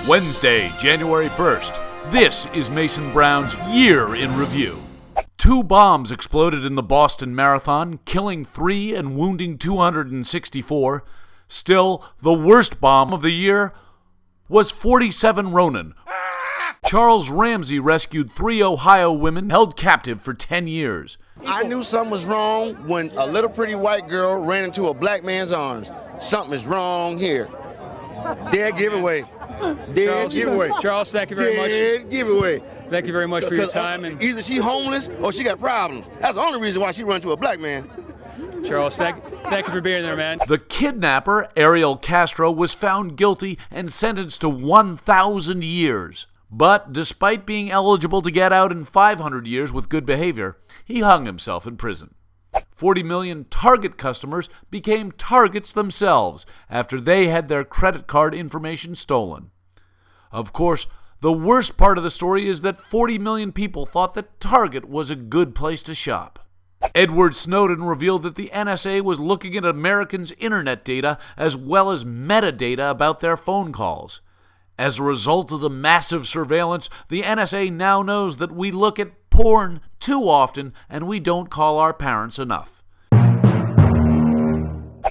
Wednesday, January 1st. This is Mason Brown's Year in Review. 2 bombs exploded in the Boston Marathon, killing 3 and wounding 264. Still, the worst bomb of the year was 47 Ronin. Charles Ramsey rescued 3 Ohio women held captive for 10 years. I knew something was wrong when a little pretty white girl ran into a black man's arms. Something is wrong here. Dead giveaway. Dead giveaway. Charles, thank you very much. Dead giveaway. Thank you very much for your time. And either she homeless or she got problems. That's the only reason why she run to a black man. Charles, thank you for being there, man. The kidnapper, Ariel Castro, was found guilty and sentenced to 1,000 years. But despite being eligible to get out in 500 years with good behavior, he hung himself in prison. 40 million Target customers became targets themselves after they had their credit card information stolen. Of course, the worst part of the story is that 40 million people thought that Target was a good place to shop. Edward Snowden revealed that the NSA was looking at Americans' internet data as well as metadata about their phone calls. As a result of the massive surveillance, the NSA now knows that we look at porn too often and we don't call our parents enough.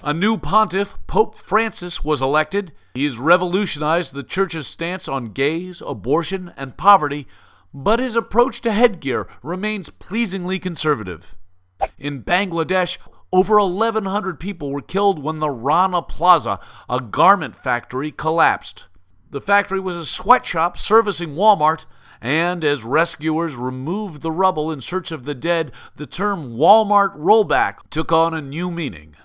A new pontiff, Pope Francis, was elected. He has revolutionized the church's stance on gays, abortion, and poverty, but his approach to headgear remains pleasingly conservative. In Bangladesh, over 1,100 people were killed when the Rana Plaza, a garment factory, collapsed. The factory was a sweatshop servicing Walmart, and as rescuers removed the rubble in search of the dead, the term Walmart rollback took on a new meaning.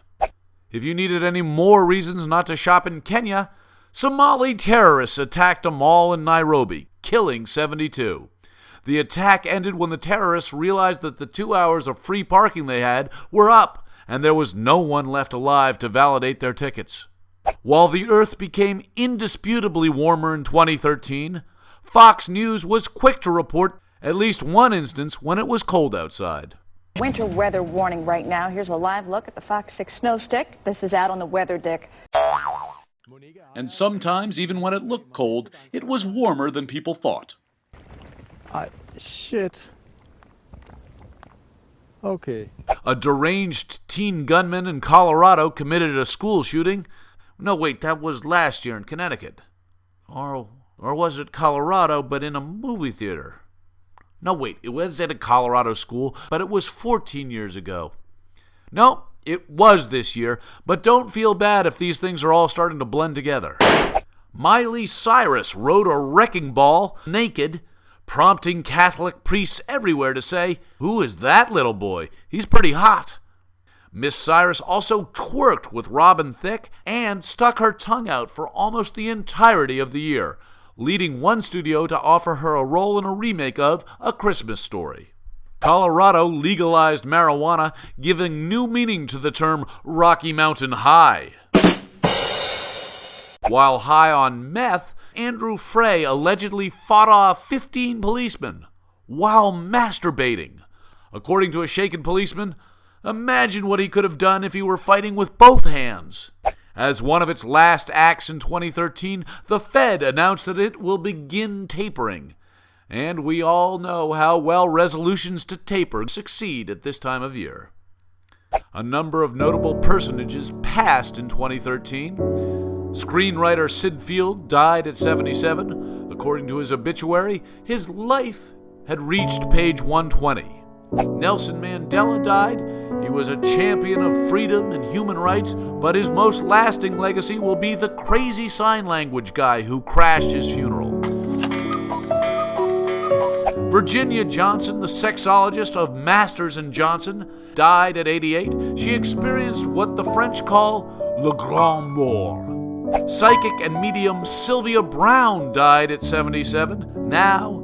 If you needed any more reasons not to shop in Kenya, Somali terrorists attacked a mall in Nairobi, killing 72. The attack ended when the terrorists realized that the 2 hours of free parking they had were up, and there was no one left alive to validate their tickets. While the Earth became indisputably warmer in 2013, Fox News was quick to report at least one instance when it was cold outside. Winter weather warning right now. Here's a live look at the Fox 6 snow stick. This is out on the weather dick. And sometimes, even when it looked cold, it was warmer than people thought. Shit. Okay. A deranged teen gunman in Colorado committed a school shooting. No, wait, that was last year in Connecticut. Or was it Colorado, but in a movie theater? No, wait, it was at a Colorado school, but it was 14 years ago. No, it was this year, but don't feel bad if these things are all starting to blend together. Miley Cyrus rode a wrecking ball naked, prompting Catholic priests everywhere to say, "Who is that little boy? He's pretty hot." Miss Cyrus also twerked with Robin Thicke and stuck her tongue out for almost the entirety of the year, leading one studio to offer her a role in a remake of A Christmas Story. Colorado legalized marijuana, giving new meaning to the term Rocky Mountain High. While high on meth, Andrew Frey allegedly fought off 15 policemen while masturbating. According to a shaken policeman, imagine what he could have done if he were fighting with both hands. As one of its last acts in 2013, the Fed announced that it will begin tapering. And we all know how well resolutions to taper succeed at this time of year. A number of notable personages passed in 2013. Screenwriter Sid Field died at 77. According to his obituary, his life had reached page 120. Nelson Mandela died. He was a champion of freedom and human rights, but his most lasting legacy will be the crazy sign language guy who crashed his funeral. Virginia Johnson, the sexologist of Masters and Johnson, died at 88. She experienced what the French call le grand mort. Psychic and medium Sylvia Brown died at 77. Now,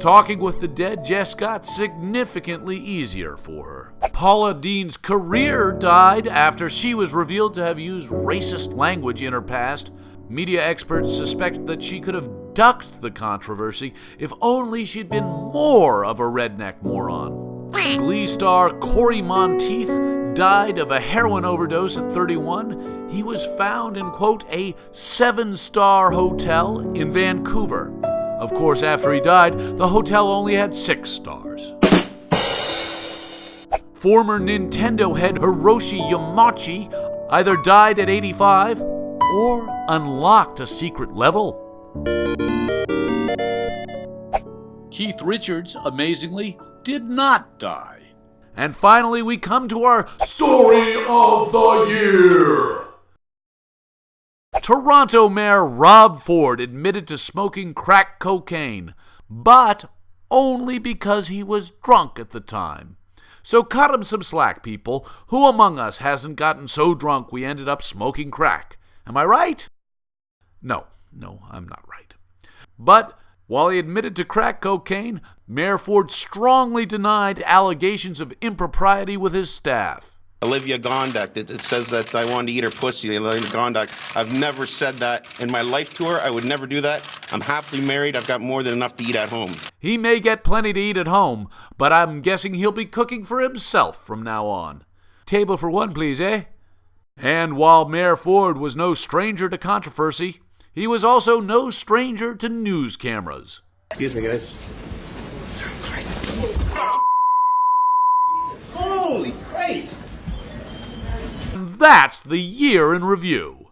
talking with the dead just got significantly easier for her. Paula Deen's career died after she was revealed to have used racist language in her past. Media experts suspect that she could have ducked the controversy if only she'd been more of a redneck moron. Glee star Corey Monteith died of a heroin overdose at 31. he was found in, quote, a 7-star hotel in Vancouver. Of course, after he died, the hotel only had 6 stars. Former Nintendo head Hiroshi Yamauchi either died at 85 or unlocked a secret level. Keith Richards, amazingly, did not die. And finally, we come to our Story of the Year. Toronto Mayor Rob Ford admitted to smoking crack cocaine, but only because he was drunk at the time. So cut him some slack, people. Who among us hasn't gotten so drunk we ended up smoking crack? Am I right? No, I'm not right. But while he admitted to crack cocaine, Mayor Ford strongly denied allegations of impropriety with his staff. Olivia Gondak, it says that I wanted to eat her pussy. Olivia Gondak, I've never said that in my life to her. I would never do that. I'm happily married. I've got more than enough to eat at home. He may get plenty to eat at home, but I'm guessing he'll be cooking for himself from now on. Table for one, please, eh? And while Mayor Ford was no stranger to controversy, he was also no stranger to news cameras. Excuse me, guys. Holy Christ! That's the year in review.